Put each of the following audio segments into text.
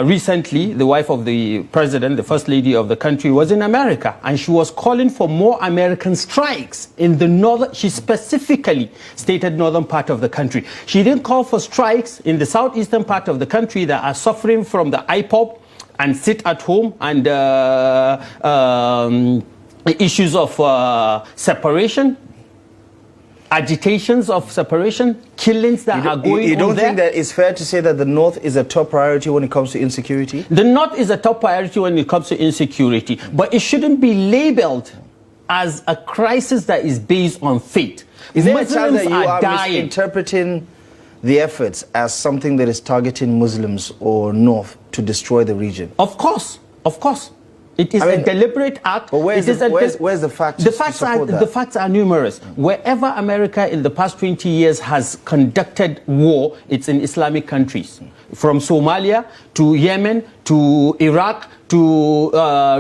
Recently, the wife of the president, the first lady of the country, was in America, and she was calling for more American strikes in the northern. She specifically stated northern part of the country. She didn't call for strikes in the southeastern part of the country that are suffering from the IPOB and sit at home and issues of separation, agitations of separation, killings that are going on there. You don't think that it's fair to say that the North is a top priority when it comes to insecurity? The North is a top priority when it comes to insecurity, but it shouldn't be labeled as a crisis that is based on faith. Is there a chance that you are misinterpreting the efforts as something that is targeting Muslims or North to destroy the region? Of course, of course. It is a deliberate act. But where's the facts? The facts are numerous. Wherever America in the past 20 years has conducted war, it's in Islamic countries. From Somalia to Yemen to Iraq to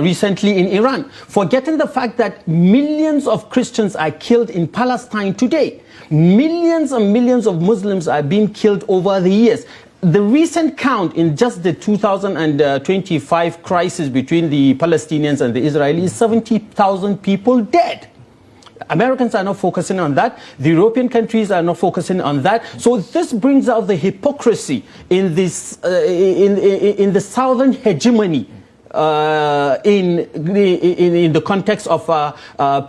recently in Iran. Forgetting the fact that millions of Christians are killed in Palestine today. Millions and millions of Muslims are being killed over the years. The recent count in just the 2025 crisis between the Palestinians and the Israelis, 70,000 people dead. Americans are not focusing on that. The European countries are not focusing on that. So this brings out the hypocrisy in this in the southern hegemony. In the context of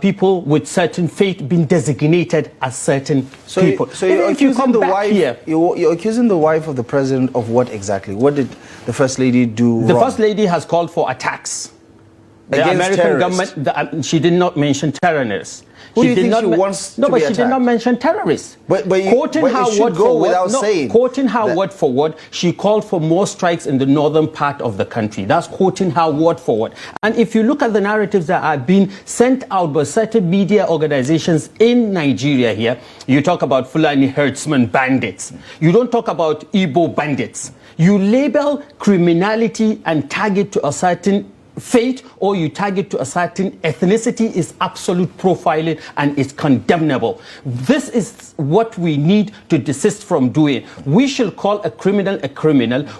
people with certain faith being designated as certain people. So you're accusing the wife. You're accusing the wife of the president of what exactly? What did the first lady do? The first lady has called for attacks. The Against American terrorists. government. She did not mention terrorists. Who do you think she wants to be but she attacked? did not mention terrorists. Quoting her word for word. Quoting her word for word, she called for more strikes in the northern part of the country. That's quoting her word for word. And if you look at the narratives that are being sent out by certain media organizations in Nigeria here, you talk about Fulani herdsmen bandits. You don't talk about Igbo bandits. You label criminality and target to a certain faith, or you target to a certain ethnicity, is absolute profiling and is condemnable. This is what we need to desist from doing. We should call a criminal,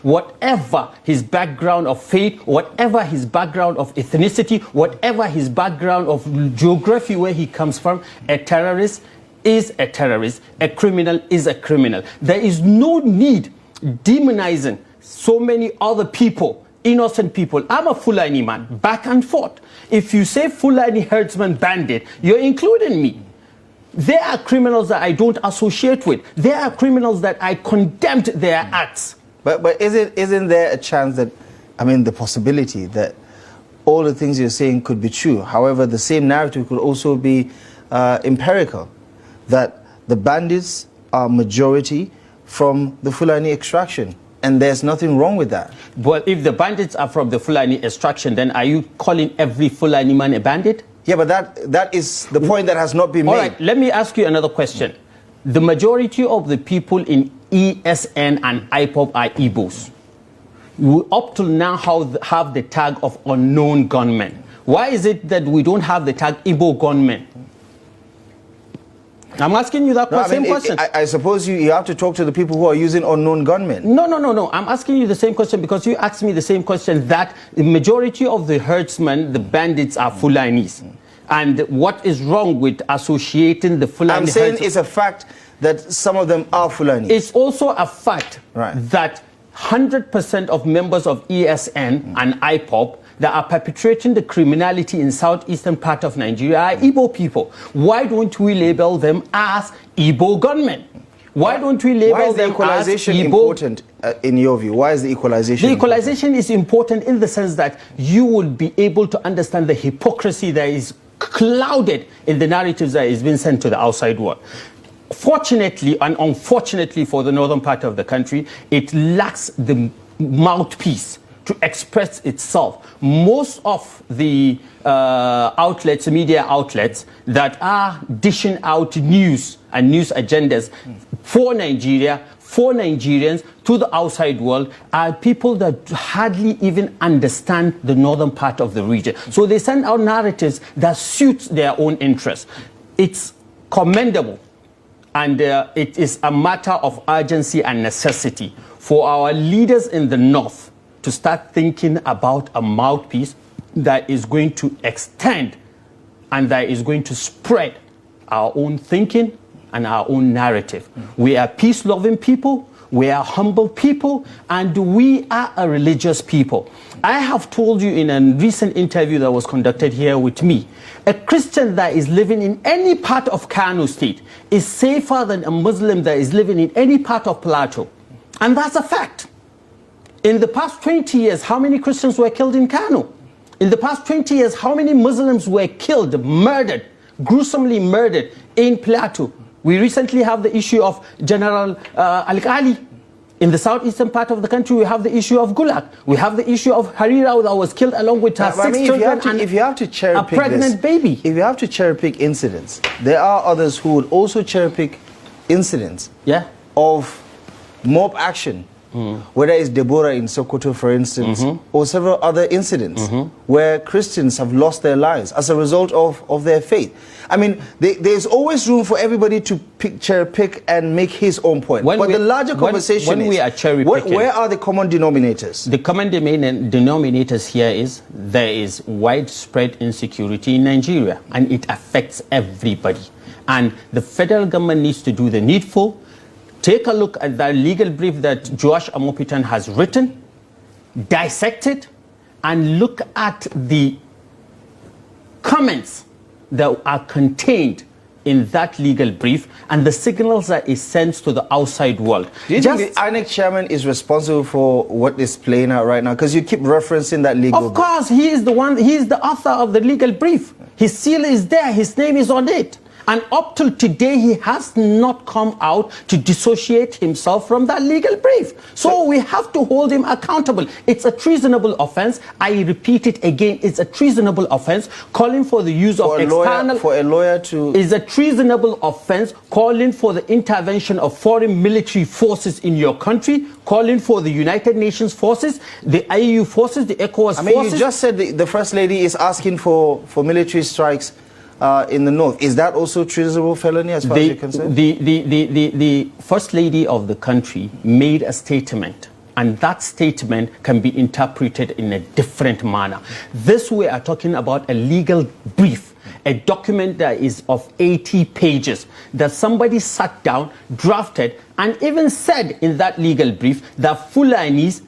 whatever his background of faith, whatever his background of ethnicity, whatever his background of geography where he comes from. A terrorist is a terrorist. A criminal is a criminal. There is no need demonizing so many other people, innocent people. I'm a Fulani man, back and forth. If you say Fulani herdsman bandit, you're including me. There are criminals that I don't associate with. There are criminals that I condemned their acts. But isn't there a chance that, I mean, the possibility that all the things you're saying could be true? However, the same narrative could also be empirical, that the bandits are majority from the Fulani extraction. And there's nothing wrong with that. Well, if the bandits are from the Fulani extraction, then are you calling every Fulani man a bandit? Yeah, but that is the point that has not been made. All right, let me ask you another question. The majority of the people in ESN and IPOB are Igbos. We up till now have the tag of unknown gunmen. Why is it that we don't have the tag Igbo gunmen? I'm asking you that same question. I suppose you have to talk to the people who are using unknown gunmen. No. I'm asking you the same question because you asked me the same question, that the majority of the herdsmen, the bandits, are Fulanis. And what is wrong with associating the Fulani? I'm saying it's a fact that some of them are Fulani. It's also a fact that 100% of members of ESN and IPOB that are perpetrating the criminality in southeastern part of Nigeria are Igbo people. Why don't we label them as Igbo gunmen? Why don't we label them as Igbo? Why is the equalization important in your view? Why is the equalization The equalization is important in the sense that you will be able to understand the hypocrisy that is clouded in the narratives that is being sent to the outside world. Fortunately and unfortunately for the northern part of the country, it lacks the mouthpiece to express itself. Most of the outlets, media outlets that are dishing out news and news agendas for Nigeria, for Nigerians, to the outside world, are people that hardly even understand the northern part of the region. So they send out narratives that suit their own interests. It's commendable, and it is a matter of urgency and necessity for our leaders in the north to start thinking about a mouthpiece that is going to extend and that is going to spread our own thinking and our own narrative. We are peace-loving people, we are humble people, and we are a religious people. I have told you in a recent interview that was conducted here with me, a Christian that is living in any part of Kano State is safer than a Muslim that is living in any part of Plateau. And that's a fact. In the past 20 years, how many Christians were killed in Kano? In the past 20 years, how many Muslims were killed, murdered, gruesomely murdered in Plateau? We recently have the issue of General Al-Ghali. In the southeastern part of the country, we have the issue of Gulag. We have the issue of Harira that was killed along with her 6 children and a pregnant baby. If you have to cherry pick incidents, there are others who would also cherry pick incidents of mob action. Whether it's Deborah in Sokoto, for instance, or several other incidents where Christians have lost their lives as a result of their faith. I mean, there's always room for everybody to cherry pick and make his own point. But the larger conversation is, where are the common denominators? The common denominators here is there is widespread insecurity in Nigeria, and it affects everybody. And the federal government needs to do the needful. Take a look at the legal brief that Joash Amopitan has written, dissect it, and look at the comments that are contained in that legal brief and the signals that it sends to the outside world. Do you think the INEC chairman is responsible for what is playing out right now? Because you keep referencing that legal brief. Of course, he is the one, he is the author of the legal brief. His seal is there, his name is on it. And up till today, he has not come out to dissociate himself from that legal brief. So we have to hold him accountable. It's a treasonable offense. I repeat it again. It's a treasonable offense. Calling for the use of external... For a lawyer to... Is a treasonable offense. Calling for the intervention of foreign military forces in your country. Calling for the United Nations forces, the IU forces, the ECOWAS forces. You just said the First Lady is asking for military strikes in the north. Is that also treasonable felony as far as you're concerned? The First Lady of the country made a statement, and that statement can be interpreted in a different manner. This we are talking about a legal brief, a document that is of 80 pages that somebody sat down, drafted, and even said in that legal brief that Fulanis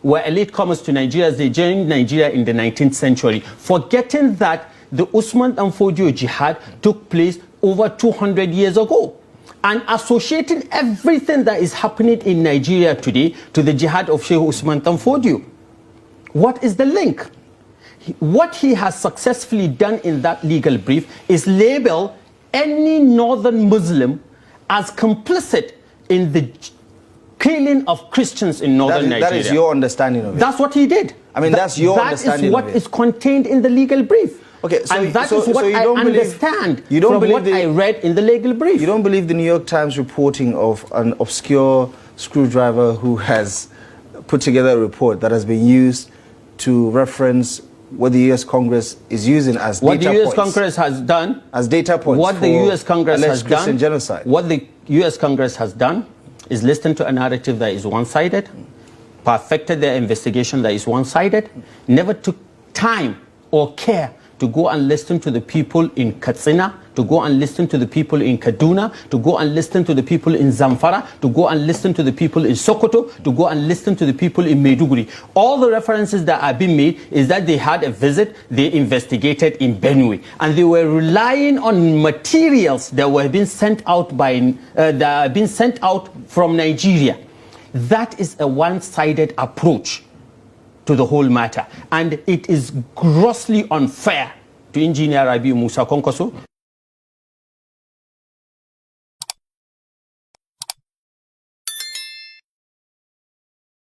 were latecomers to Nigeria as they joined Nigeria in the 19th century, forgetting that the Usman and Fodio jihad took place over 200 years ago, and associating everything that is happening in Nigeria today to the jihad of Sheikh Usman and Fodio. What is the link? What he has successfully done in that legal brief is label any northern Muslim as complicit in the killing of Christians in northern Nigeria. That is your understanding of it. That's what he did. I mean, that's your understanding of it. That is what is contained in the legal brief. Okay, so, and that is what I understand from what I read in the legal brief. You don't believe the New York Times reporting of an obscure screwdriver who has put together a report that has been used to reference what the U.S. Congress is using as data points. What the U.S. Congress has done. As data points. What the U.S. Congress has done. Genocide. What the U.S. Congress has done is listen to a narrative that is one-sided, perfected their investigation that is one-sided, never took time or care to go and listen to the people in Katsina, to go and listen to the people in Kaduna, to go and listen to the people in Zamfara, to go and listen to the people in Sokoto, to go and listen to the people in Maiduguri. All the references that are being made is that they had a visit, they investigated in Benue, and they were relying on materials that were being sent out from Nigeria. That is a one-sided approach to the whole matter, and it is grossly unfair to Engineer Rabiu Musa Konkoso